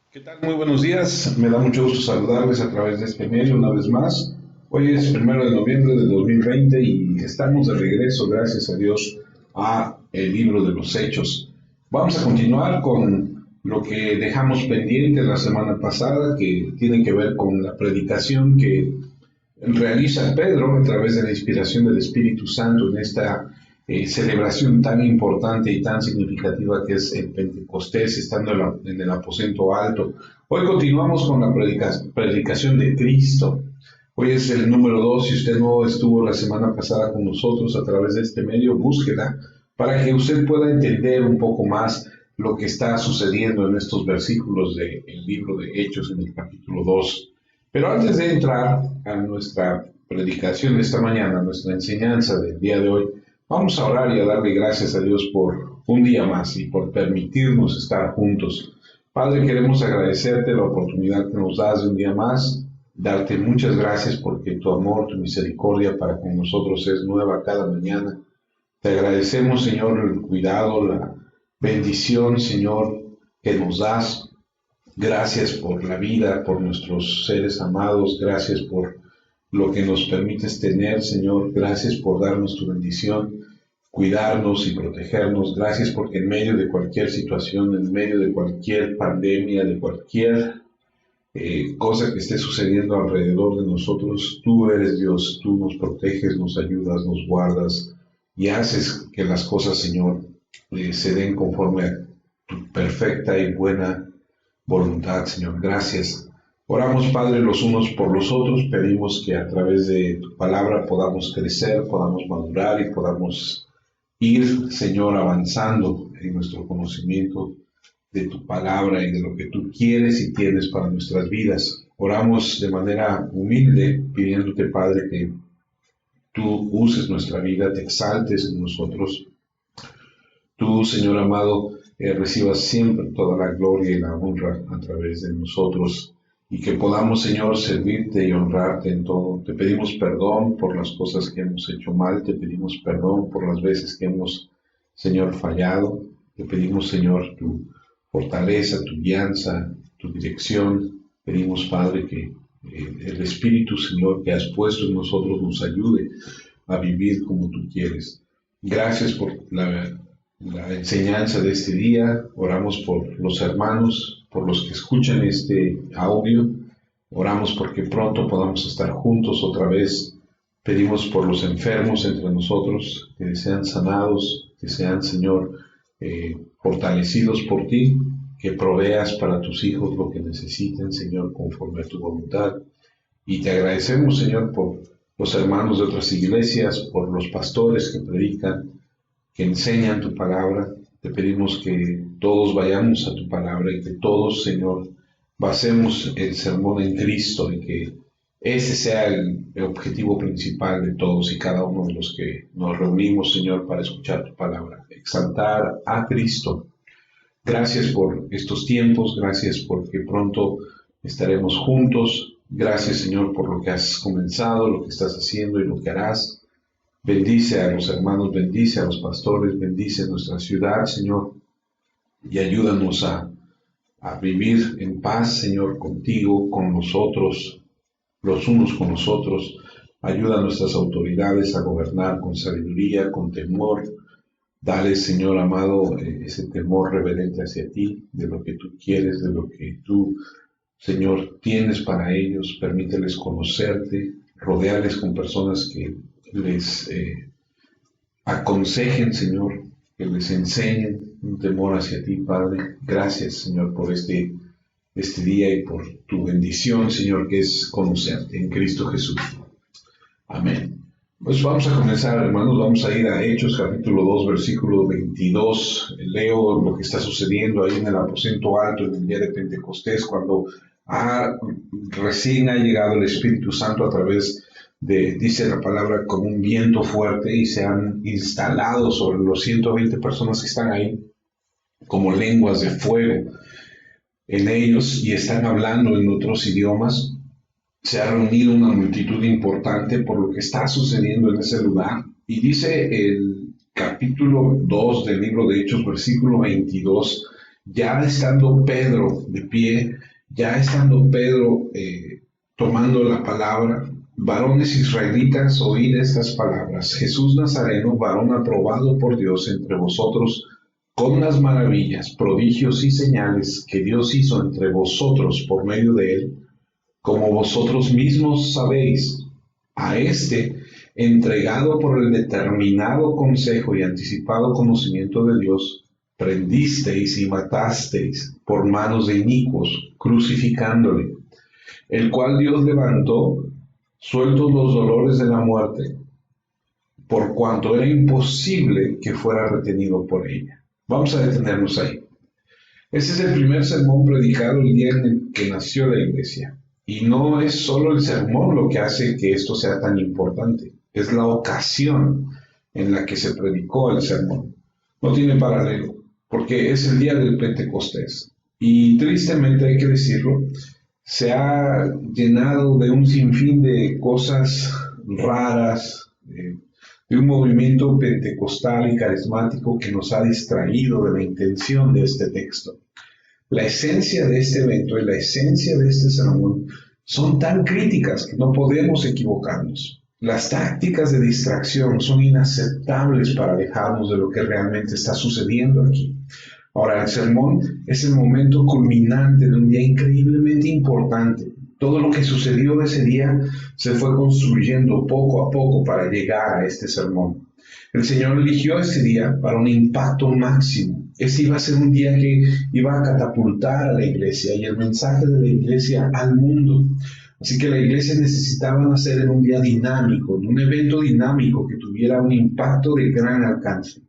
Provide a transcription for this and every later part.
¿Qué tal? Muy buenos días. Me da mucho gusto saludarles a través de este medio una vez más. Hoy es 1 de noviembre de 2020 y estamos de regreso, gracias a Dios, a el libro de los Hechos. Vamos a continuar con lo que dejamos pendiente la semana pasada, que tiene que ver con la predicación que realiza Pedro a través de la inspiración del Espíritu Santo en esta celebración tan importante y tan significativa que es el Pentecostés, estando en el aposento alto. Hoy continuamos con la predicación de Cristo. Hoy es el número 2. Si usted no estuvo la semana pasada con nosotros a través de este medio, búsquela para que usted pueda entender un poco más lo que está sucediendo en estos versículos del libro de Hechos en el capítulo 2. Pero antes de entrar a nuestra predicación de esta mañana, nuestra enseñanza del día de hoy, vamos a orar y a darle gracias a Dios por un día más y por permitirnos estar juntos. Padre, queremos agradecerte la oportunidad que nos das de un día más, darte muchas gracias porque tu amor, tu misericordia para con nosotros es nueva cada mañana. Te agradecemos, Señor, el cuidado, la bendición, Señor, que nos das. Gracias por la vida, por nuestros seres amados, gracias por lo que nos permites tener, Señor, gracias por darnos tu bendición, cuidarnos y protegernos, gracias porque en medio de cualquier situación, en medio de cualquier pandemia, de cualquier cosa que esté sucediendo alrededor de nosotros, tú eres Dios, tú nos proteges, nos ayudas, nos guardas y haces que las cosas, Señor, se den conforme a tu perfecta y buena voluntad, Señor. Gracias. Oramos, Padre, los unos por los otros. Pedimos que a través de tu palabra podamos crecer, podamos madurar y podamos ir, Señor, avanzando en nuestro conocimiento de tu palabra y de lo que tú quieres y tienes para nuestras vidas. Oramos de manera humilde, pidiéndote, Padre, que tú uses nuestra vida, te exaltes en nosotros. Tú, Señor amado, recibas siempre toda la gloria y la honra a través de nosotros y que podamos, Señor, servirte y honrarte en todo. Te pedimos perdón por las cosas que hemos hecho mal, te pedimos perdón por las veces que hemos, Señor, fallado. Te pedimos, Señor, tu fortaleza, tu guianza, tu dirección. Pedimos, Padre, que el Espíritu, Señor, que has puesto en nosotros nos ayude a vivir como tú quieres. Gracias por la enseñanza de este día. Oramos por los hermanos, por los que escuchan este audio. Oramos porque pronto podamos estar juntos otra vez. Pedimos por los enfermos entre nosotros, que sean sanados, que sean, Señor, fortalecidos por ti, que proveas para tus hijos lo que necesiten, Señor, conforme a tu voluntad. Y te agradecemos, Señor, por los hermanos de otras iglesias, por los pastores que predican, que enseñan tu palabra. Te pedimos que todos vayamos a tu palabra y que todos, Señor, basemos el sermón en Cristo y que ese sea el objetivo principal de todos y cada uno de los que nos reunimos, Señor, para escuchar tu palabra. Exaltar a Cristo. Gracias por estos tiempos, gracias porque pronto estaremos juntos. Gracias, Señor, por lo que has comenzado, lo que estás haciendo y lo que harás. Bendice a los hermanos, bendice a los pastores, bendice nuestra ciudad, Señor, y ayúdanos a vivir en paz, Señor, contigo, con nosotros, los unos con los otros. Ayuda a nuestras autoridades a gobernar con sabiduría, con temor. Dale, Señor amado, ese temor reverente hacia ti, de lo que tú quieres, de lo que tú, Señor, tienes para ellos. Permíteles conocerte, rodearles con personas que les aconsejen, Señor, que les enseñen un temor hacia ti, Padre. Gracias, Señor, por este día y por tu bendición, Señor, que es conocerte en Cristo Jesús. Amén. Pues vamos a comenzar, hermanos, vamos a ir a Hechos capítulo 2, versículo 22. Leo lo que está sucediendo ahí en el aposento alto en el día de Pentecostés, cuando recién ha llegado el Espíritu Santo a través dice la palabra, como un viento fuerte, y se han instalado sobre los 120 personas que están ahí como lenguas de fuego en ellos y están hablando en otros idiomas. Se ha reunido una multitud importante por lo que está sucediendo en ese lugar. Y dice el capítulo 2 del libro de Hechos, versículo 22, ya estando Pedro de pie, ya estando Pedro tomando la palabra: varones israelitas, oíd estas palabras. Jesús Nazareno, varón aprobado por Dios entre vosotros, con las maravillas, prodigios y señales que Dios hizo entre vosotros por medio de él, como vosotros mismos sabéis, a este, entregado por el determinado consejo y anticipado conocimiento de Dios, prendisteis y matasteis por manos de inicuos, crucificándole, el cual Dios levantó, sueltos los dolores de la muerte, por cuanto era imposible que fuera retenido por ella. Vamos a detenernos ahí. Ese es el primer sermón predicado el día en el que nació la iglesia. Y no es solo el sermón lo que hace que esto sea tan importante, es la ocasión en la que se predicó el sermón. No tiene paralelo, porque es el día del Pentecostés. Y tristemente, hay que decirlo, se ha llenado de un sinfín de cosas raras, de un movimiento pentecostal y carismático que nos ha distraído de la intención de este texto. La esencia de este evento y la esencia de este sermón son tan críticas que no podemos equivocarnos. Las tácticas de distracción son inaceptables para alejarnos de lo que realmente está sucediendo aquí. Ahora, el sermón es el momento culminante de un día increíblemente importante. Todo lo que sucedió ese día se fue construyendo poco a poco para llegar a este sermón. El Señor eligió ese día para un impacto máximo. Ese iba a ser un día que iba a catapultar a la iglesia y el mensaje de la iglesia al mundo. Así que la iglesia necesitaba nacer en un día dinámico, en un evento dinámico que tuviera un impacto de gran alcance.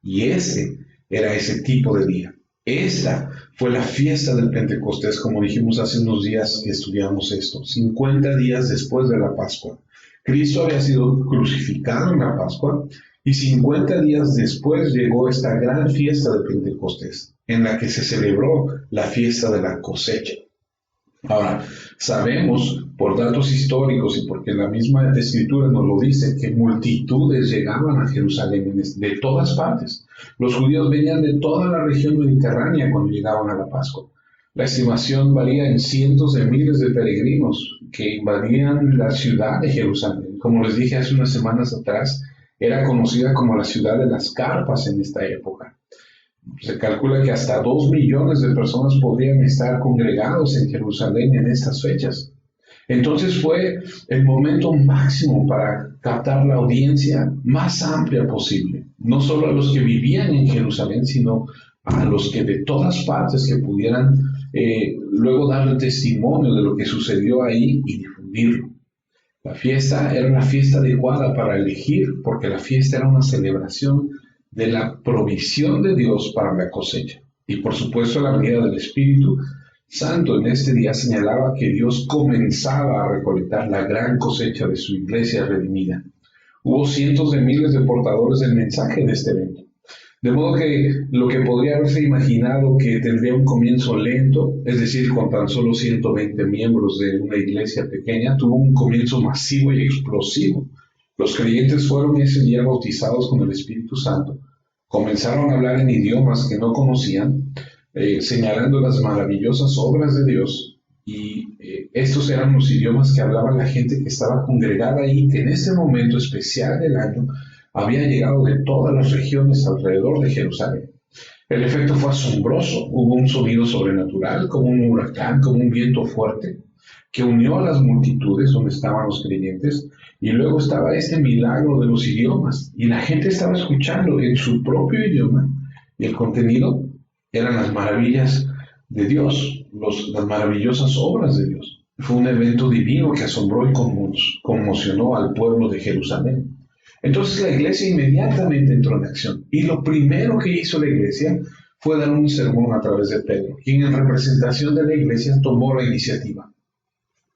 Y ese era ese tipo de día. Esta fue la fiesta del Pentecostés, como dijimos hace unos días que estudiamos esto, 50 días después de la Pascua. Cristo había sido crucificado en la Pascua y 50 días después llegó esta gran fiesta de Pentecostés, en la que se celebró la fiesta de la cosecha. Ahora, sabemos por datos históricos y porque la misma Escritura nos lo dice, que multitudes llegaban a Jerusalén de todas partes. Los judíos venían de toda la región mediterránea cuando llegaban a la Pascua. La estimación varía en cientos de miles de peregrinos que invadían la ciudad de Jerusalén. Como les dije hace unas semanas atrás, era conocida como la ciudad de las carpas en esta época. Se calcula que hasta 2 millones de personas podrían estar congregados en Jerusalén en estas fechas. Entonces fue el momento máximo para captar la audiencia más amplia posible. No solo a los que vivían en Jerusalén, sino a los que de todas partes que pudieran luego darle testimonio de lo que sucedió ahí y difundirlo. La fiesta era una fiesta adecuada para elegir, porque la fiesta era una celebración de la provisión de Dios para la cosecha. Y por supuesto la venida del Espíritu Santo en este día señalaba que Dios comenzaba a recolectar la gran cosecha de su iglesia redimida. Hubo cientos de miles de portadores del mensaje de este evento. De modo que lo que podría haberse imaginado que tendría un comienzo lento, es decir, con tan solo 120 miembros de una iglesia pequeña, tuvo un comienzo masivo y explosivo. Los creyentes fueron ese día bautizados con el Espíritu Santo. Comenzaron a hablar en idiomas que no conocían, señalando las maravillosas obras de Dios. Y estos eran los idiomas que hablaba la gente que estaba congregada ahí, que en este momento especial del año había llegado de todas las regiones alrededor de Jerusalén. El efecto fue asombroso. Hubo un sonido sobrenatural, como un huracán, como un viento fuerte, que unió a las multitudes donde estaban los creyentes, y luego estaba este milagro de los idiomas, y la gente estaba escuchando en su propio idioma, y el contenido eran las maravillas de Dios, las maravillosas obras de Dios. Fue un evento divino que asombró y conmocionó al pueblo de Jerusalén. Entonces la iglesia inmediatamente entró en acción, y lo primero que hizo la iglesia fue dar un sermón a través de Pedro, quien en representación de la iglesia tomó la iniciativa.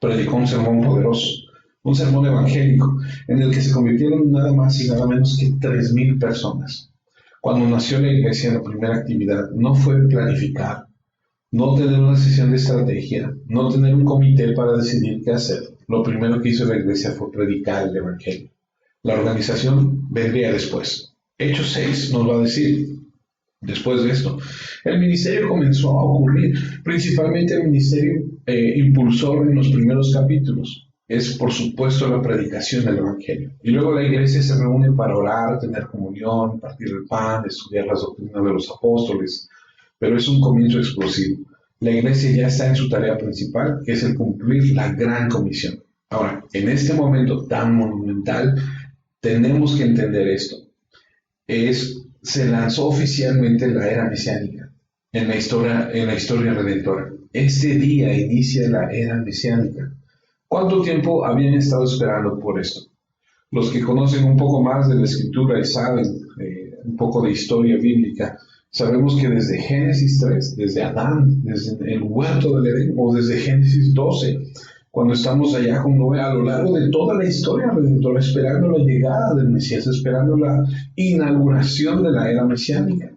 Predicó un sermón poderoso, un sermón evangélico, en el que se convirtieron nada más y nada menos que 3,000 personas. Cuando nació la iglesia, la primera actividad no fue planificar, no tener una sesión de estrategia, no tener un comité para decidir qué hacer. Lo primero que hizo la iglesia fue predicar el evangelio. La organización vendría después. Hechos 6 nos va a decir: Después de esto, el ministerio comenzó a ocurrir, principalmente el ministerio impulsor en los primeros capítulos. Es, por supuesto, la predicación del Evangelio. Y luego la iglesia se reúne para orar, tener comunión, partir el pan, estudiar las doctrinas de los apóstoles, pero es un comienzo explosivo. La iglesia ya está en su tarea principal, que es el cumplir la gran comisión. Ahora, en este momento tan monumental, tenemos que entender esto. Se lanzó oficialmente la era mesiánica en la historia redentora. Este día inicia la era mesiánica. ¿Cuánto tiempo habían estado esperando por esto? Los que conocen un poco más de la escritura y saben un poco de historia bíblica, sabemos que desde Génesis 3, desde Adán, desde el huerto del Edén, o desde Génesis 12, cuando estamos allá con Noé, a lo largo de toda la historia redentora, esperando la llegada del Mesías, esperando la inauguración de la era mesiánica.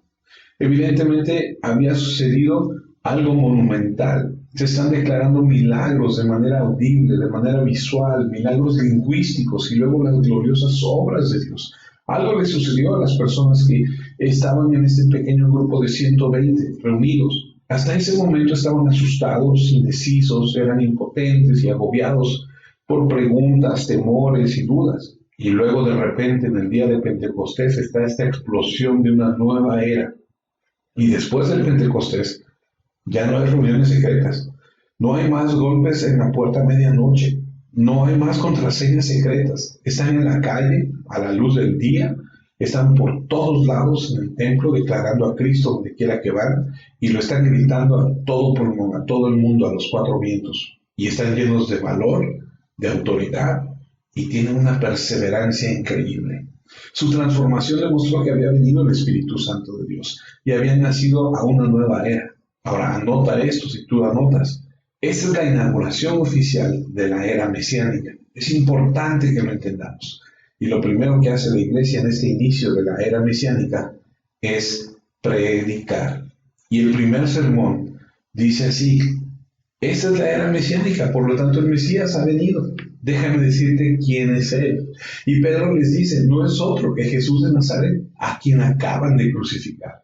Evidentemente había sucedido algo monumental. Se están declarando milagros de manera audible, de manera visual, milagros lingüísticos y luego las gloriosas obras de Dios. Algo le sucedió a las personas que estaban en este pequeño grupo de 120 reunidos. Hasta ese momento estaban asustados, indecisos, eran impotentes y agobiados por preguntas, temores y dudas. Y luego de repente en el día de Pentecostés está esta explosión de una nueva era. Y después del Pentecostés ya no hay reuniones secretas, no hay más golpes en la puerta a medianoche, no hay más contraseñas secretas. Están en la calle, a la luz del día, están por todos lados en el templo declarando a Cristo donde quiera que van y lo están gritando a todo pulmón, a todo el mundo, a los cuatro vientos. Y están llenos de valor, de autoridad y tienen una perseverancia increíble. Su transformación demostró que había venido el Espíritu Santo de Dios y habían nacido a una nueva era. Ahora anota esto si tú anotas. Esta es la inauguración oficial de la era mesiánica. Es importante que lo entendamos. Y lo primero que hace la iglesia en este inicio de la era mesiánica es predicar. Y el primer sermón dice así: esta es la era mesiánica, por lo tanto el Mesías ha venido. Déjame decirte quién es Él. Y Pedro les dice, no es otro que Jesús de Nazaret, a quien acaban de crucificar.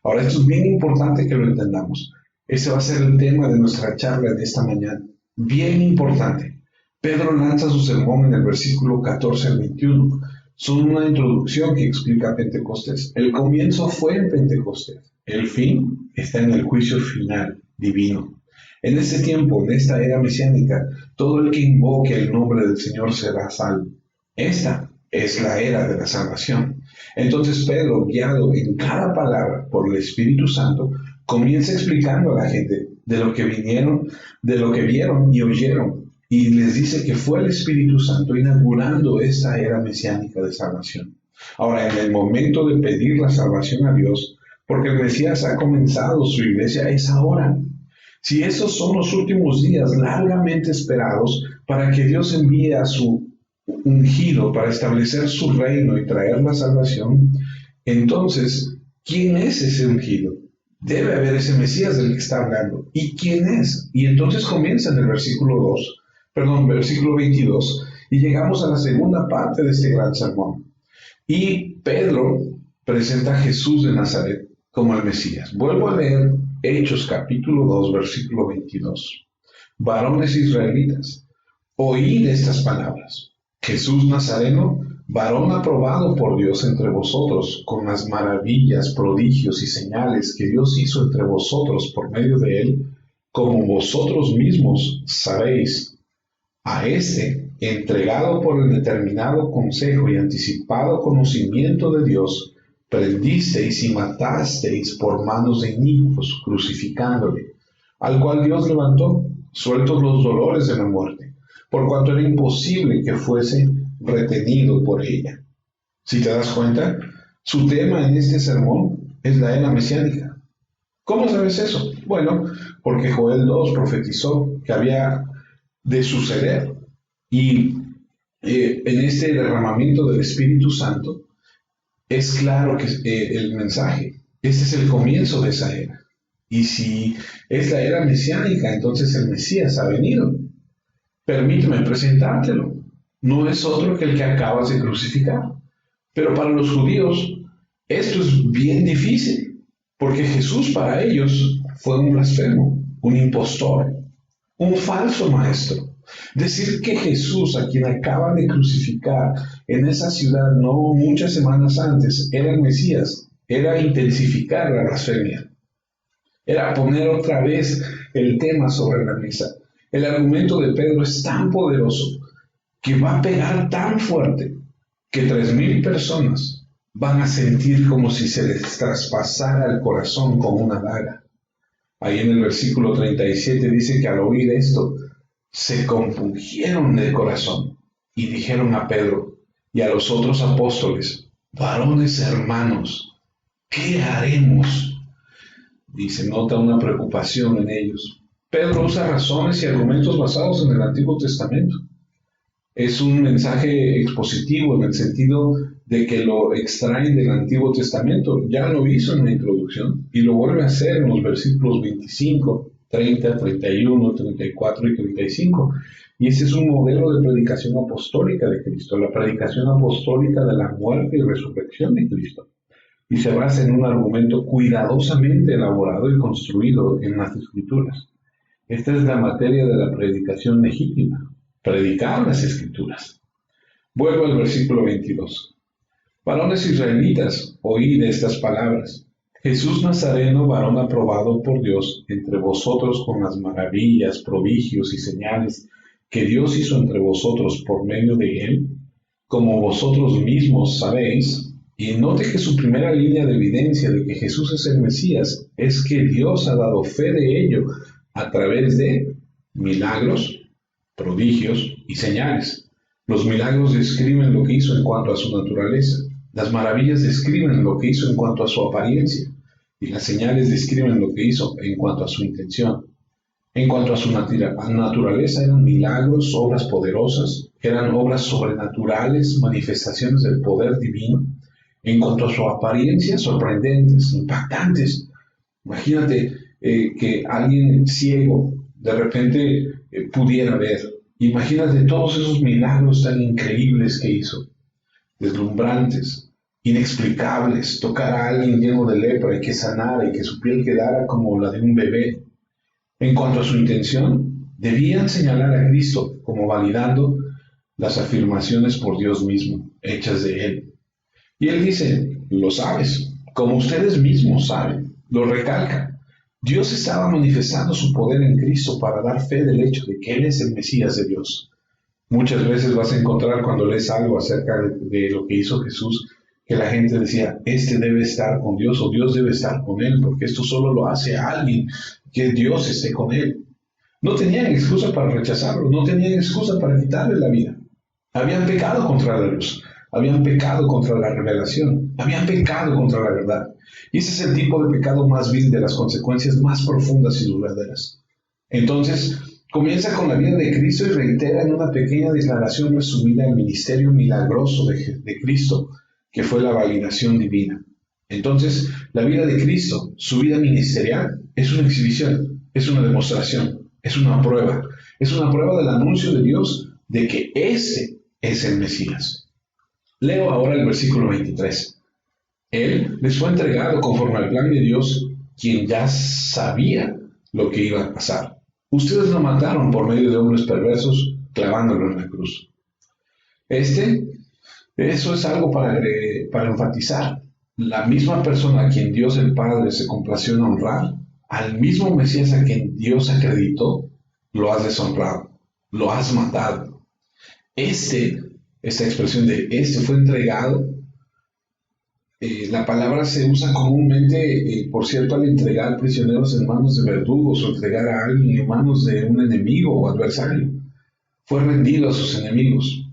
Ahora, esto es bien importante que lo entendamos. Ese va a ser el tema de nuestra charla de esta mañana. Bien importante. Pedro lanza su sermón en el versículo 14 al 21. Son una introducción que explica Pentecostés. El comienzo fue en Pentecostés. El fin está en el juicio final divino. En este tiempo, en esta era mesiánica, todo el que invoque el nombre del Señor será salvo. Esta es la era de la salvación. Entonces Pedro, guiado en cada palabra por el Espíritu Santo, comienza explicando a la gente de lo que vieron y oyeron, y les dice que fue el Espíritu Santo inaugurando esta era mesiánica de salvación. Ahora, en el momento de pedir la salvación a Dios, porque el Mesías ha comenzado su iglesia, es ahora. Si esos son los últimos días largamente esperados para que Dios envíe a su ungido para establecer su reino y traer la salvación, entonces, ¿quién es ese ungido? Debe haber ese Mesías del que está hablando. ¿Y quién es? Y entonces comienza en el versículo 22, y llegamos a la segunda parte de este gran sermón. Y Pedro presenta a Jesús de Nazaret como el Mesías. Vuelvo a leer Hechos capítulo 2, versículo 22. Varones israelitas, oíd estas palabras. Jesús Nazareno, varón aprobado por Dios entre vosotros, con las maravillas, prodigios y señales que Dios hizo entre vosotros por medio de él, como vosotros mismos sabéis. A este, entregado por el determinado consejo y anticipado conocimiento de Dios, prendisteis y matasteis por manos de inicuos, crucificándole, al cual Dios levantó, sueltos los dolores de la muerte, por cuanto era imposible que fuese retenido por ella. Si te das cuenta, su tema en este sermón es la era mesiánica. ¿Cómo sabes eso? Bueno, porque Joel 2 profetizó que había de suceder, y en este derramamiento del Espíritu Santo es claro que el mensaje, este es el comienzo de esa era. Y si es la era mesiánica, entonces el Mesías ha venido. Permíteme presentártelo. No es otro que el que acabas de crucificar. Pero para los judíos, esto es bien difícil. Porque Jesús para ellos fue un blasfemo, un impostor, un falso maestro. Decir que Jesús, a quien acaban de crucificar en esa ciudad no muchas semanas antes, era el Mesías, era intensificar la blasfemia. Era poner otra vez el tema sobre la mesa. El argumento de Pedro es tan poderoso que va a pegar tan fuerte que 3,000 personas van a sentir como si se les traspasara el corazón con una daga. Ahí en el versículo 37 dice que al oír esto, se compungieron de corazón y dijeron a Pedro y a los otros apóstoles: varones hermanos, ¿qué haremos? Y se nota una preocupación en ellos. Pedro usa razones y argumentos basados en el Antiguo Testamento. Es un mensaje expositivo en el sentido de que lo extraen del Antiguo Testamento. Ya lo hizo en la introducción y lo vuelve a hacer en los versículos 25, 30, 31, 34 y 35. Y ese es un modelo de predicación apostólica de Cristo, la predicación apostólica de la muerte y resurrección de Cristo. Y se basa en un argumento cuidadosamente elaborado y construido en las Escrituras. Esta es la materia de la predicación legítima, predicar las Escrituras. Vuelvo al versículo 22. Varones israelitas, oíd estas palabras. Jesús Nazareno, varón aprobado por Dios entre vosotros con las maravillas, prodigios y señales que Dios hizo entre vosotros por medio de él, como vosotros mismos sabéis. Y note que su primera línea de evidencia de que Jesús es el Mesías es que Dios ha dado fe de ello a través de milagros, prodigios y señales. Los milagros describen lo que hizo en cuanto a su naturaleza. Las maravillas describen lo que hizo en cuanto a su apariencia. Y las señales describen lo que hizo en cuanto a su intención. En cuanto a su naturaleza, eran milagros, obras poderosas, eran obras sobrenaturales, manifestaciones del poder divino. En cuanto a su apariencia, sorprendentes, impactantes. Imagínate que alguien ciego de repente pudiera ver. Imagínate todos esos milagros tan increíbles que hizo, deslumbrantes, inexplicables, tocar a alguien lleno de lepra y que sanara y que su piel quedara como la de un bebé. En cuanto a su intención, debían señalar a Cristo como validando las afirmaciones por Dios mismo, hechas de él. Y él dice: lo sabes, como ustedes mismos saben, lo recalca. Dios estaba manifestando su poder en Cristo para dar fe del hecho de que Él es el Mesías de Dios. Muchas veces vas a encontrar cuando lees algo acerca de lo que hizo Jesús, que la gente decía: este debe estar con Dios o Dios debe estar con él, porque esto solo lo hace alguien que Dios esté con él. No tenían excusa para rechazarlo, no tenían excusa para quitarle la vida. Habían pecado contra la luz, habían pecado contra la revelación, habían pecado contra la verdad. Y ese es el tipo de pecado más vil, de las consecuencias más profundas y duraderas. Entonces, comienza con la vida de Cristo y reitera en una pequeña declaración resumida el ministerio milagroso de Cristo, que fue la validación divina. Entonces, la vida de Cristo, su vida ministerial, es una exhibición, es una demostración, es una prueba del anuncio de Dios de que ese es el Mesías. Leo ahora el versículo 23. Él les fue entregado conforme al plan de Dios, quien ya sabía lo que iba a pasar. Ustedes lo mataron por medio de hombres perversos, clavándolo en la cruz. Eso es algo para enfatizar. La misma persona a quien Dios el Padre se complació en honrar, al mismo Mesías a quien Dios acreditó, lo has deshonrado, lo has matado. Esta expresión de fue entregado, la palabra se usa comúnmente, por cierto, al entregar prisioneros en manos de verdugos o entregar a alguien en manos de un enemigo o adversario. Fue rendido a sus enemigos.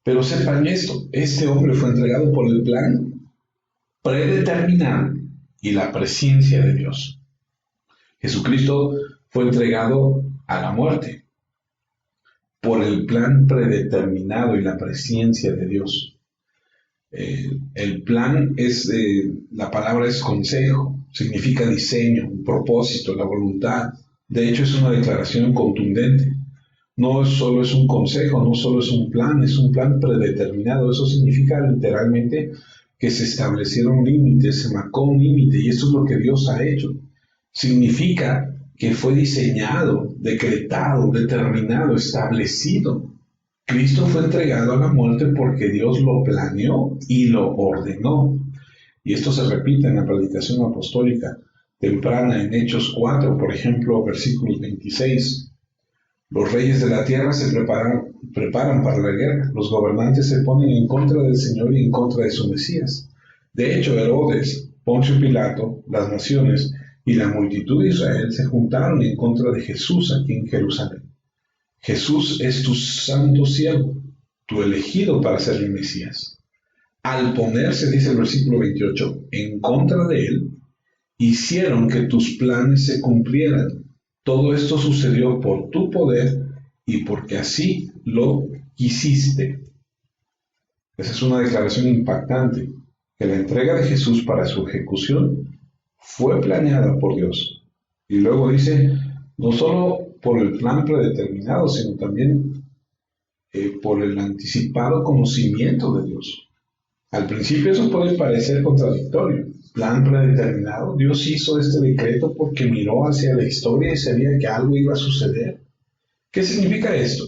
Pero sepan esto, este hombre fue entregado por el plan predeterminado y la presencia de Dios. Jesucristo fue entregado a la muerte por el plan predeterminado y la presencia de Dios. El plan la palabra es consejo, significa diseño, propósito, la voluntad. De hecho, es una declaración contundente. No solo es un consejo, no solo es un plan predeterminado. Eso significa literalmente que se establecieron límites, se marcó un límite, y esto es lo que Dios ha hecho. Significa que fue diseñado, decretado, determinado, establecido. Cristo fue entregado a la muerte porque Dios lo planeó y lo ordenó. Y esto se repite en la predicación apostólica temprana en Hechos 4, por ejemplo, versículos 26. Los reyes de la tierra se preparan para la guerra. Los gobernantes se ponen en contra del Señor y en contra de su Mesías. De hecho, Herodes, Poncio Pilato, las naciones y la multitud de Israel se juntaron en contra de Jesús aquí en Jerusalén. Jesús es tu santo siervo, tu elegido para ser el Mesías. Al ponerse, dice el versículo 28, en contra de él, hicieron que tus planes se cumplieran. Todo esto sucedió por tu poder y porque así lo quisiste. Esa es una declaración impactante, que la entrega de Jesús para su ejecución fue planeada por Dios. Y luego dice, no solo por el plan predeterminado, sino también por el anticipado conocimiento de Dios. Al principio eso puede parecer contradictorio. Plan predeterminado. Dios hizo este decreto porque miró hacia la historia y sabía que algo iba a suceder. ¿Qué significa esto?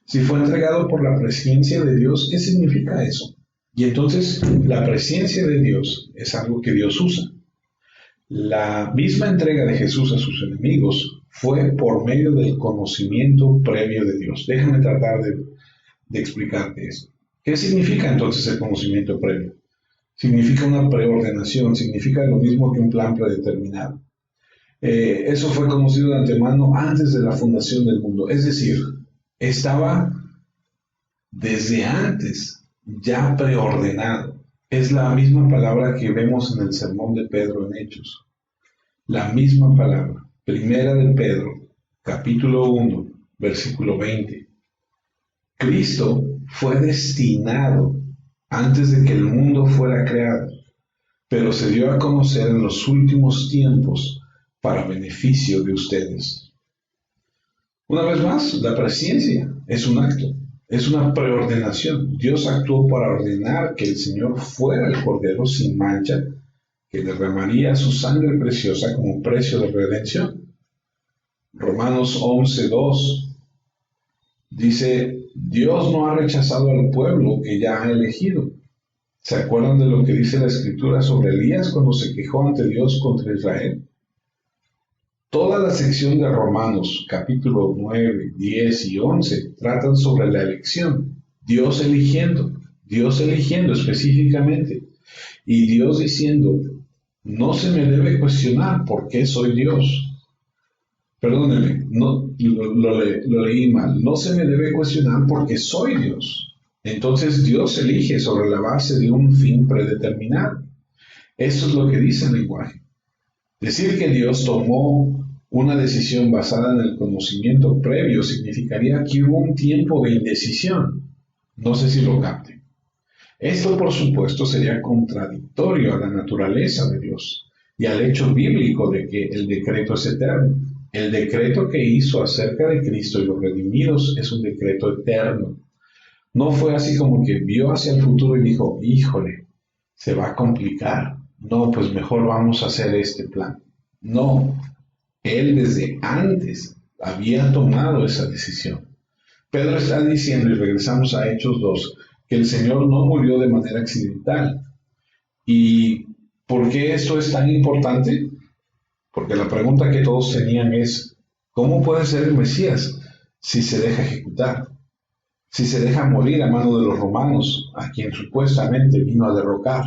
Si fue entregado por la presencia de Dios, ¿qué significa eso? Y entonces la presencia de Dios es algo que Dios usa. La misma entrega de Jesús a sus enemigos fue por medio del conocimiento previo de Dios. Déjame tratar de explicarte esto. ¿Qué significa entonces el conocimiento previo? Significa una preordenación, significa lo mismo que un plan predeterminado. Eso fue conocido de antemano antes de la fundación del mundo. Es decir, estaba desde antes ya preordenado. Es la misma palabra que vemos en el sermón de Pedro en Hechos. La misma palabra. Primera de Pedro, capítulo 1, versículo 20. Cristo fue destinado antes de que el mundo fuera creado, pero se dio a conocer en los últimos tiempos para beneficio de ustedes. Una vez más, la presencia es un acto, es una preordenación. Dios actuó para ordenar que el Señor fuera el Cordero sin mancha, que derramaría su sangre preciosa como precio de redención. Romanos 11:2 dice, Dios no ha rechazado al pueblo que ya ha elegido. ¿Se acuerdan de lo que dice la Escritura sobre Elías cuando se quejó ante Dios contra Israel? Toda la sección de Romanos, capítulo 9, 10 y 11, tratan sobre la elección. Dios eligiendo específicamente. Y Dios diciendo, no se me debe cuestionar por qué soy Dios. Perdónenme, no, lo leí mal. No se me debe cuestionar porque soy Dios. Entonces Dios elige sobre la base de un fin predeterminado. Eso es lo que dice el lenguaje. Decir que Dios tomó una decisión basada en el conocimiento previo significaría que hubo un tiempo de indecisión. No sé si lo capte. Esto, por supuesto, sería contradictorio a la naturaleza de Dios y al hecho bíblico de que el decreto es eterno. El decreto que hizo acerca de Cristo y los redimidos es un decreto eterno. No fue así como que vio hacia el futuro y dijo, híjole, se va a complicar. No, pues mejor vamos a hacer este plan. No, él desde antes había tomado esa decisión. Pedro está diciendo, y regresamos a Hechos 2, que el Señor no murió de manera accidental. ¿Y por qué esto es tan importante? Porque la pregunta que todos tenían es, ¿cómo puede ser el Mesías si se deja ejecutar? Si se deja morir a mano de los romanos, a quien supuestamente vino a derrocar.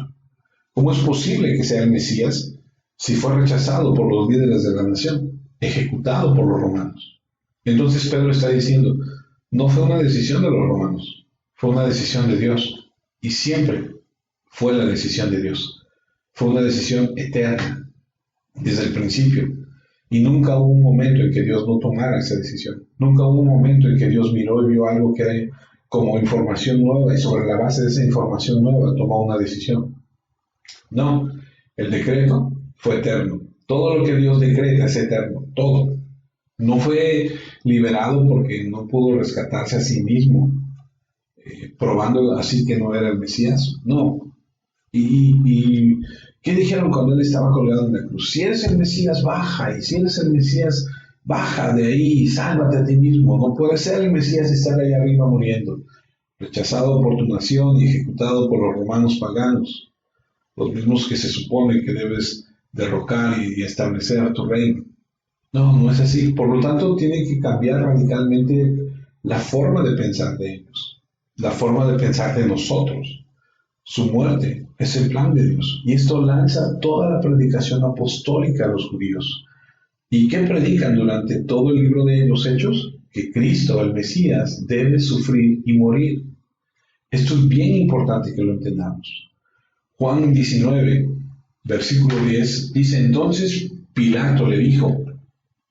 ¿Cómo es posible que sea el Mesías si fue rechazado por los líderes de la nación, ejecutado por los romanos? Entonces Pedro está diciendo, no fue una decisión de los romanos, fue una decisión de Dios. Y siempre fue la decisión de Dios. Fue una decisión eterna, desde el principio. Y nunca hubo un momento en que Dios no tomara esa decisión. Nunca hubo un momento en que Dios miró y vio algo que era como información nueva y sobre la base de esa información nueva tomó una decisión. No, el decreto fue eterno. Todo lo que Dios decreta es eterno, todo. No fue liberado porque no pudo rescatarse a sí mismo, probando así que no era el Mesías. No, ¿Y qué dijeron cuando él estaba colgado en la cruz? Si eres el Mesías, baja, y si eres el Mesías, baja de ahí, sálvate a ti mismo. No puedes ser el Mesías y estar ahí arriba muriendo, rechazado por tu nación y ejecutado por los romanos paganos, los mismos que se supone que debes derrocar y establecer tu reino. No, no es así. Por lo tanto, tiene que cambiar radicalmente la forma de pensar de ellos, la forma de pensar de nosotros. Su muerte es el plan de Dios. Y esto lanza toda la predicación apostólica a los judíos. ¿Y qué predican durante todo el libro de los Hechos? Que Cristo, el Mesías, debe sufrir y morir. Esto es bien importante que lo entendamos. Juan 19, versículo 10, dice: entonces Pilato le dijo: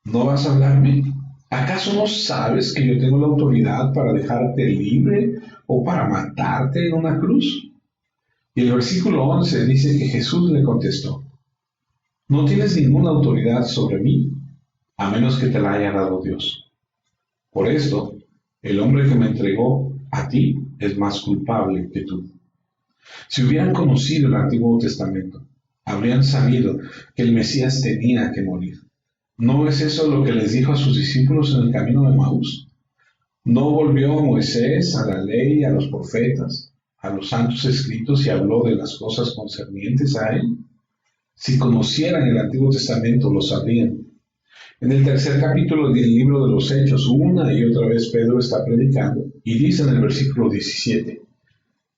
¿no vas a hablarme? ¿Acaso no sabes que yo tengo la autoridad para dejarte libre o para matarte en una cruz? Y el versículo 11 dice que Jesús le contestó: no tienes ninguna autoridad sobre mí, a menos que te la haya dado Dios. Por esto, el hombre que me entregó a ti es más culpable que tú. Si hubieran conocido el Antiguo Testamento, habrían sabido que el Mesías tenía que morir. ¿No es eso lo que les dijo a sus discípulos en el camino de Maús? ¿No volvió Moisés a la ley, a los profetas, a los santos escritos y habló de las cosas concernientes a él? Si conocieran el Antiguo Testamento, lo sabrían. En el tercer capítulo del libro de los Hechos, una y otra vez Pedro está predicando y dice en el versículo 17: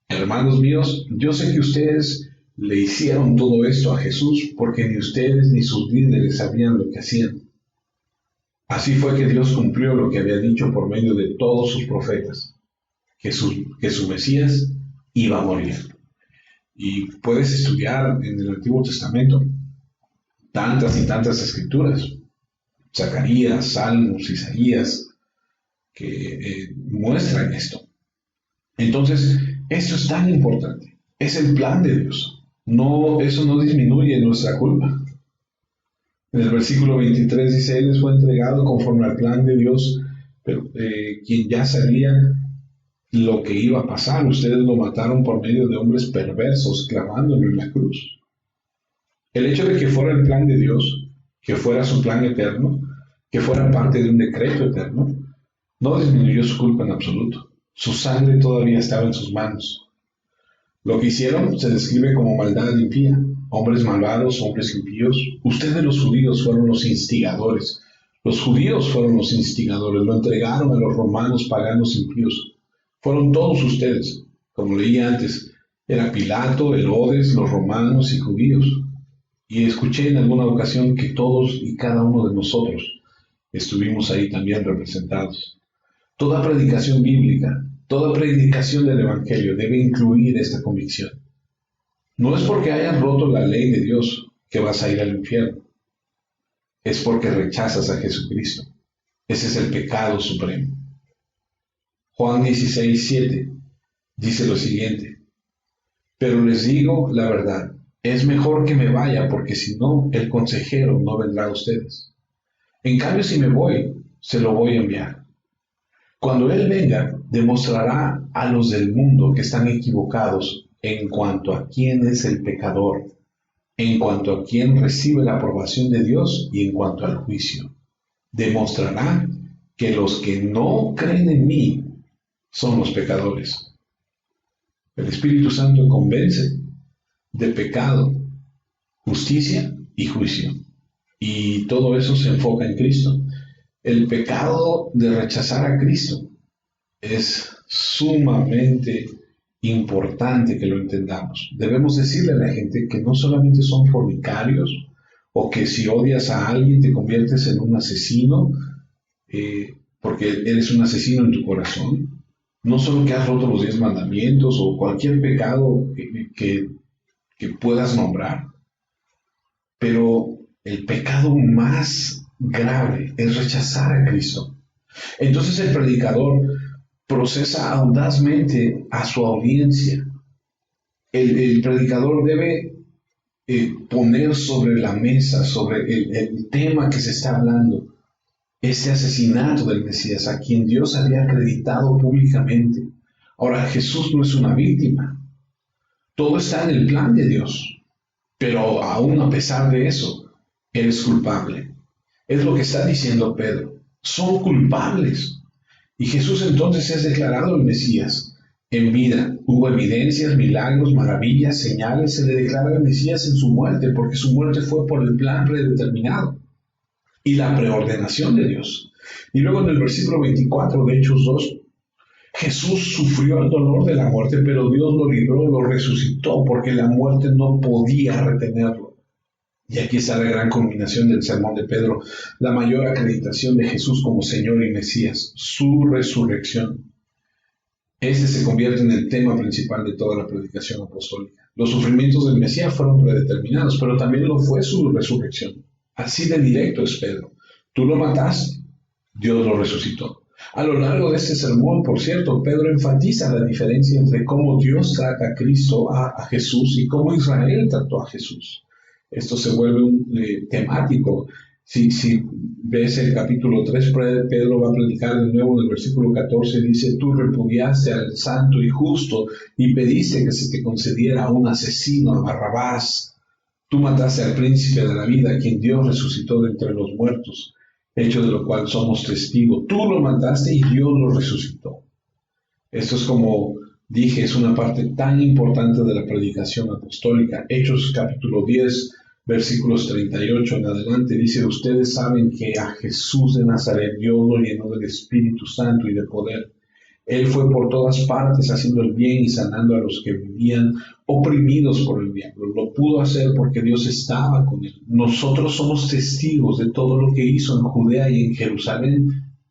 hermanos míos, yo sé que ustedes le hicieron todo esto a Jesús porque ni ustedes ni sus líderes sabían lo que hacían. Así fue que Dios cumplió lo que había dicho por medio de todos sus profetas, que su Mesías iba a morir. Y puedes estudiar en el Antiguo Testamento tantas y tantas escrituras, Zacarías, Salmos, Isaías, que muestran esto. Entonces, esto es tan importante. Es el plan de Dios. No, eso no disminuye nuestra culpa. En el versículo 23 dice: Él les fue entregado conforme al plan de Dios, pero quien ya sabía lo que iba a pasar. Ustedes lo mataron por medio de hombres perversos, clavándolo en la cruz. El hecho de que fuera el plan de Dios, que fuera su plan eterno, que fuera parte de un decreto eterno, no disminuyó su culpa en absoluto. Su sangre todavía estaba en sus manos. Lo que hicieron se describe como maldad impía. Hombres malvados, hombres impíos. Ustedes los judíos fueron los instigadores. Los judíos fueron los instigadores. Lo entregaron a los romanos paganos impíos. Fueron todos ustedes. Como leí antes, era Pilato, Herodes, los romanos y judíos. Y escuché en alguna ocasión que todos y cada uno de nosotros estuvimos ahí también representados. Toda predicación bíblica, toda predicación del Evangelio debe incluir esta convicción. No es porque hayas roto la ley de Dios que vas a ir al infierno. Es porque rechazas a Jesucristo. Ese es el pecado supremo. Juan 16:7 dice lo siguiente: pero les digo la verdad, es mejor que me vaya, porque si no, el consejero no vendrá a ustedes. En cambio, si me voy, se lo voy a enviar. Cuando Él venga, demostrará a los del mundo que están equivocados en cuanto a quién es el pecador, en cuanto a quién recibe la aprobación de Dios y en cuanto al juicio. Demostrará que los que no creen en mí son los pecadores. El Espíritu Santo convence de pecado, justicia y juicio. Y todo eso se enfoca en Cristo. El pecado de rechazar a Cristo es sumamente importante que lo entendamos. Debemos decirle a la gente que no solamente son fornicarios, o que si odias a alguien te conviertes en un asesino, porque eres un asesino en tu corazón. No solo que has roto los 10 mandamientos o cualquier pecado que puedas nombrar, pero el pecado más grave es rechazar a Cristo. Entonces el predicador procesa audazmente a su audiencia. El predicador debe poner sobre la mesa, sobre el tema que se está hablando, este asesinato del Mesías, a quien Dios había acreditado públicamente. Ahora, Jesús no es una víctima. Todo está en el plan de Dios. Pero aún a pesar de eso, eres culpable. Es lo que está diciendo Pedro. Son culpables. Y Jesús entonces es declarado el Mesías. En vida hubo evidencias, milagros, maravillas, señales. Se le declara el Mesías en su muerte, porque su muerte fue por el plan predeterminado y la preordenación de Dios. Y luego en el versículo 24 de Hechos 2, Jesús sufrió el dolor de la muerte, pero Dios lo libró, lo resucitó, porque la muerte no podía retenerlo. Y aquí está la gran culminación del sermón de Pedro, la mayor acreditación de Jesús como Señor y Mesías, su resurrección. Ese se convierte en el tema principal de toda la predicación apostólica. Los sufrimientos del Mesías fueron predeterminados, pero también lo fue su resurrección. Así de directo es Pedro. Tú lo mataste, Dios lo resucitó. A lo largo de este sermón, por cierto, Pedro enfatiza la diferencia entre cómo Dios trata a Cristo, a Jesús, y cómo Israel trató a Jesús. Esto se vuelve temático. Si ves el capítulo 3, Pedro va a predicar de nuevo en el versículo 14, dice, tú repudiaste al santo y justo y pediste que se te concediera a un asesino, a Barrabás. Tú mataste al príncipe de la vida, a quien Dios resucitó de entre los muertos, hecho de lo cual somos testigos. Tú lo mataste y Dios lo resucitó. Esto es, como dije, es una parte tan importante de la predicación apostólica. Hechos capítulo 10, versículos 38 en adelante, dice, ustedes saben que a Jesús de Nazaret Dios lo llenó del Espíritu Santo y de poder. Él fue por todas partes haciendo el bien y sanando a los que vivían oprimidos por el diablo. Lo pudo hacer porque Dios estaba con él. Nosotros somos testigos de todo lo que hizo en Judea y en Jerusalén,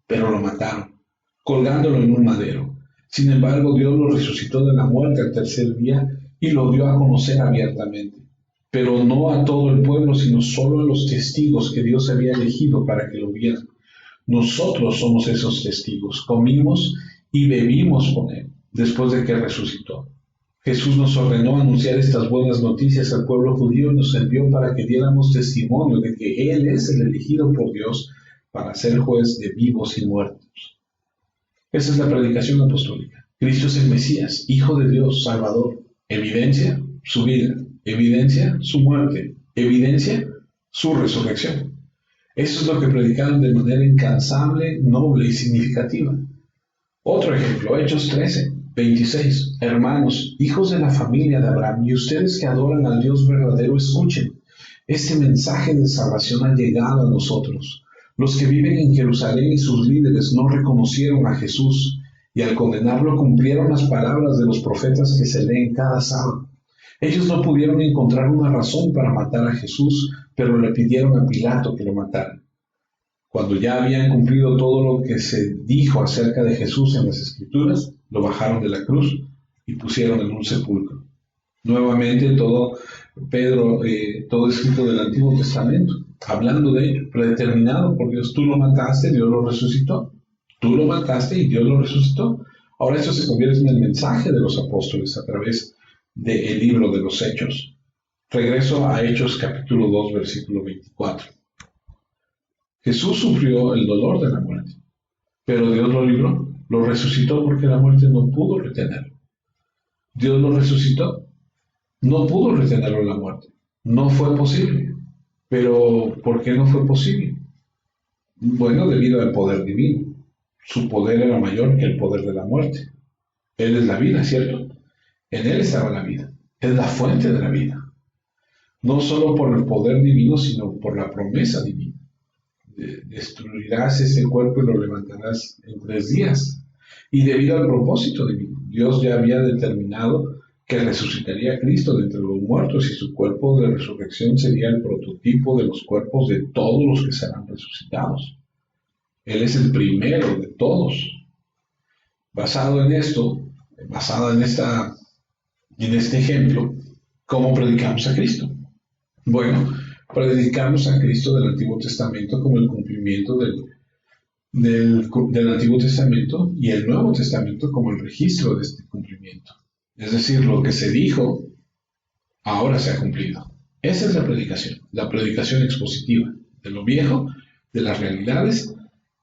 pero lo mataron, colgándolo en un madero. Sin embargo, Dios lo resucitó de la muerte al tercer día y lo dio a conocer abiertamente. Pero no a todo el pueblo, sino solo a los testigos que Dios había elegido para que lo vieran. Nosotros somos esos testigos. Comimos y bebimos con Él después de que resucitó. Jesús nos ordenó anunciar estas buenas noticias al pueblo judío y nos envió para que diéramos testimonio de que Él es el elegido por Dios para ser juez de vivos y muertos. Esa es la predicación apostólica. Cristo es el Mesías, Hijo de Dios, Salvador. Evidencia su vida, evidencia su muerte, evidencia su resurrección. Eso es lo que predicaron de manera incansable, noble y significativa. Otro ejemplo, Hechos 13, 26. Hermanos, hijos de la familia de Abraham, y ustedes que adoran al Dios verdadero, escuchen. Este mensaje de salvación ha llegado a nosotros. Los que viven en Jerusalén y sus líderes no reconocieron a Jesús, y al condenarlo cumplieron las palabras de los profetas que se leen cada sábado. Ellos no pudieron encontrar una razón para matar a Jesús, pero le pidieron a Pilato que lo matara. Cuando ya habían cumplido todo lo que se dijo acerca de Jesús en las Escrituras, lo bajaron de la cruz y pusieron en un sepulcro. Nuevamente todo escrito del Antiguo Testamento, hablando de ello, predeterminado por Dios. Tú lo mataste, Dios lo resucitó. Tú lo mataste y Dios lo resucitó. Ahora esto se convierte en el mensaje de los apóstoles a través del libro de los Hechos. Regreso a Hechos capítulo 2, versículo 24. Jesús sufrió el dolor de la muerte, pero Dios lo libró, lo resucitó porque la muerte no pudo retenerlo. Dios lo resucitó, no pudo retenerlo la muerte, no fue posible. Pero ¿por qué no fue posible? Bueno, debido al poder divino. Su poder era mayor que el poder de la muerte. Él es la vida, ¿cierto? En Él estaba la vida, es la fuente de la vida. No solo por el poder divino, sino por la promesa divina. Destruirás este cuerpo y lo levantarás en 3 días. Y debido al propósito divino, Dios ya había determinado que resucitaría a Cristo de entre los muertos y su cuerpo de resurrección sería el prototipo de los cuerpos de todos los que serán resucitados. Él es el primero de todos. Basado en esto, en este ejemplo, ¿cómo predicamos a Cristo? Bueno, predicamos a Cristo del Antiguo Testamento como el cumplimiento del Antiguo Testamento y el Nuevo Testamento como el registro de este cumplimiento. Es decir, lo que se dijo ahora se ha cumplido. Esa es la predicación expositiva de lo viejo, de las realidades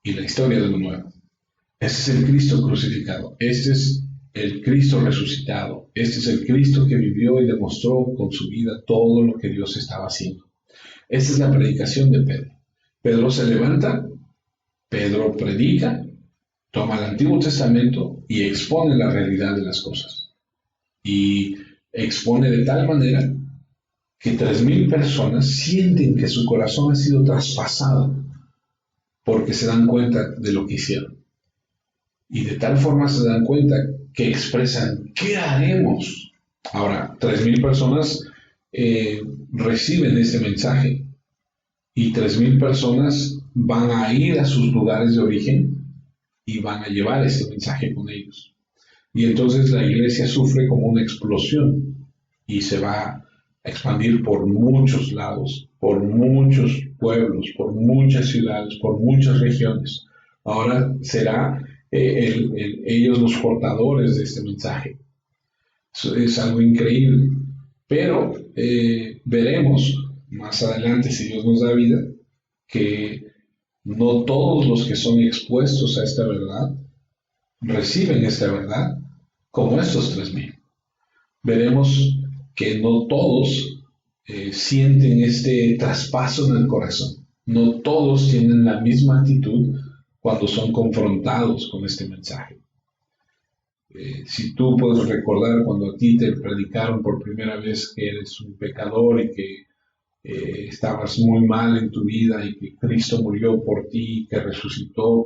y la historia de lo nuevo. Ese es el Cristo crucificado. Este es el Cristo resucitado. Este es el Cristo que vivió y demostró con su vida todo lo que Dios estaba haciendo. Esta es la predicación de Pedro. Pedro se levanta, Pedro predica, toma el Antiguo Testamento y expone la realidad de las cosas. Y expone de tal manera que 3,000 personas sienten que su corazón ha sido traspasado porque se dan cuenta de lo que hicieron. Y de tal forma se dan cuenta que expresan, ¿qué haremos? Ahora, 3,000 personas reciben este mensaje y 3,000 personas van a ir a sus lugares de origen y van a llevar este mensaje con ellos. Y entonces la iglesia sufre como una explosión y se va a expandir por muchos lados, por muchos pueblos, por muchas ciudades, por muchas regiones. Ahora será ellos los portadores de este mensaje. Es algo increíble. Pero veremos más adelante, si Dios nos da vida, que no todos los que son expuestos a esta verdad reciben esta verdad como estos 3,000. Veremos que no todos sienten este traspaso en el corazón. No todos tienen la misma actitud cuando son confrontados con este mensaje. Si tú puedes recordar cuando a ti te predicaron por primera vez que eres un pecador y que estabas muy mal en tu vida y que Cristo murió por ti, que resucitó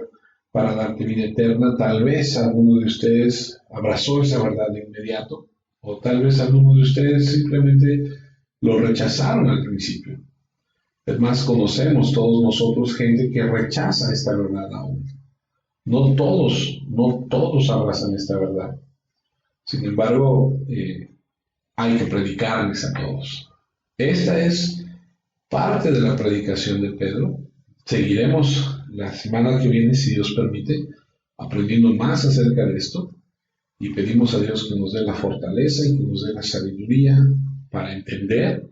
para darte vida eterna, tal vez alguno de ustedes abrazó esa verdad de inmediato, o tal vez alguno de ustedes simplemente lo rechazaron al principio. Es más, conocemos todos nosotros gente que rechaza esta verdad aún. No todos abrazan esta verdad. Sin embargo, hay que predicarles a todos. Esta es parte de la predicación de Pedro. Seguiremos la semana que viene, si Dios permite, aprendiendo más acerca de esto, y pedimos a Dios que nos dé la fortaleza y que nos dé la sabiduría para entender,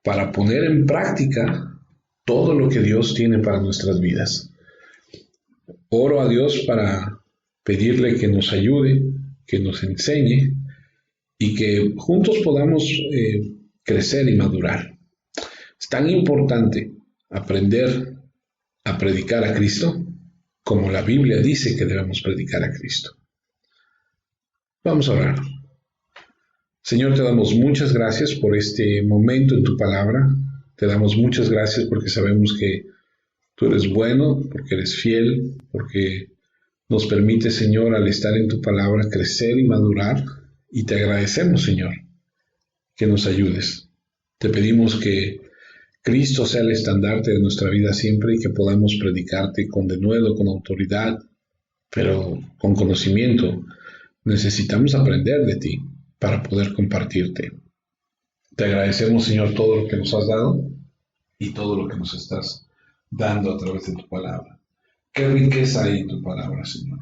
para poner en práctica todo lo que Dios tiene para nuestras vidas. Oro a Dios para pedirle que nos ayude, que nos enseñe y que juntos podamos crecer y madurar. Es tan importante aprender a predicar a Cristo como la Biblia dice que debemos predicar a Cristo. Vamos a orar. Señor, te damos muchas gracias por este momento en tu palabra. Te damos muchas gracias porque sabemos que tú eres bueno, porque eres fiel, porque nos permite, Señor, al estar en tu palabra, crecer y madurar. Y te agradecemos, Señor, que nos ayudes. Te pedimos que Cristo sea el estandarte de nuestra vida siempre y que podamos predicarte con denuedo, con autoridad, pero con conocimiento. Necesitamos aprender de ti para poder compartirte. Te agradecemos, Señor, todo lo que nos has dado y todo lo que nos estás dando a través de tu palabra. Qué riqueza hay en tu palabra, Señor.